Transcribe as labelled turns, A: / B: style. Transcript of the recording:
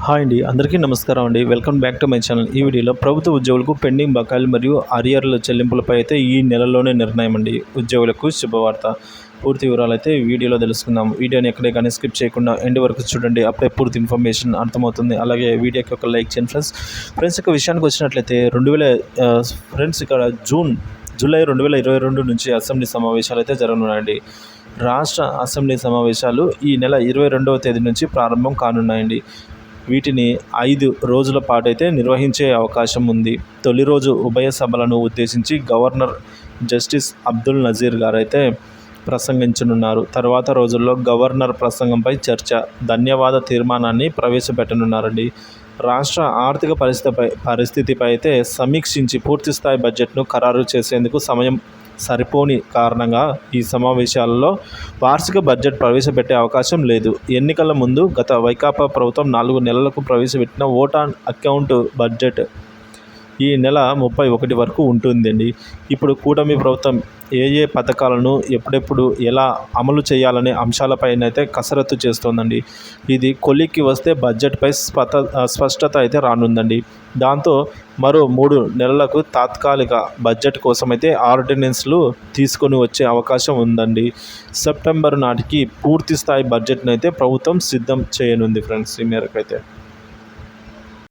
A: Hi అండి, అందరికీ నమస్కారం అండి. Welcome back to my channel. ఈ వీడియోలో ప్రభుత్వ ఉద్యోగులకు పెండింగ్ బకాయిలు మరియు అరియర్ల చెల్లింపులపై అయితే ఈ నెలలోనే నిర్ణయం అండి. ఉద్యోగులకు శుభవార్త. పూర్తి వివరాలు అయితే ఈ వీడియోలో తెలుసుకుందాం. వీడియోని ఎక్కడే కానీ స్కిప్ చేయకుండా ఎండ్ వరకు చూడండి. అప్పుడే పూర్తి ఇన్ఫర్మేషన్ అర్థమవుతుంది. అలాగే వీడియోకి ఒక లైక్ చేయండి ఫ్రెండ్స్ ఇక విషయానికి వచ్చినట్లయితే ఫ్రెండ్స్ ఇక్కడ జూలై 2022 నుంచి అసెంబ్లీ సమావేశాలు అయితే జరగనున్నాయండి. రాష్ట్ర అసెంబ్లీ సమావేశాలు ఈ నెల 22వ తేదీ నుంచి ప్రారంభం కానున్నాయండి. వీటిని 5 రోజుల పాటైతే నిర్వహించే అవకాశం ఉంది. తొలి రోజు ఉభయ సభలను ఉద్దేశించి గవర్నర్ జస్టిస్ అబ్దుల్ నజీర్ గారైతే ప్రసంగించనున్నారు. తర్వాత రోజుల్లో గవర్నర్ ప్రసంగంపై చర్చ, ధన్యవాద తీర్మానాన్ని ప్రవేశపెట్టనున్నారండి. రాష్ట్ర ఆర్థిక పరిస్థితిపై అయితే సమీక్షించి పూర్తిస్థాయి బడ్జెట్ను ఖరారు చేసేందుకు సమయం సరిపోని కారణంగా ఈ సమావేశాలలో వార్షిక బడ్జెట్ ప్రవేశపెట్టే అవకాశం లేదు. ఎన్నికల ముందు గత వైకాపా ప్రభుత్వం 4 నెలలకు ప్రవేశపెట్టిన ఓట్ ఆన్ అకౌంట్ బడ్జెట్ ఈ నెల 31 వరకు ఉంటుందండి. ఇప్పుడు కూటమి ప్రభుత్వం ఏ పథకాలను ఎప్పుడెప్పుడు ఎలా అమలు చేయాలనే అంశాలపైనైతే కసరత్తు చేస్తోందండి. ఇది కొలిక్కి వస్తే బడ్జెట్పై స్పష్టత అయితే రానుందండి. దాంతో మరో 3 నెలలకు తాత్కాలిక బడ్జెట్ కోసమైతే ఆర్డినెన్స్లు తీసుకొని వచ్చే అవకాశం ఉందండి. సెప్టెంబర్ నాటికి పూర్తి స్థాయి బడ్జెట్ను అయితే ప్రభుత్వం సిద్ధం చేయనుంది ఫ్రెండ్స్. ఈ మేరకు అయితే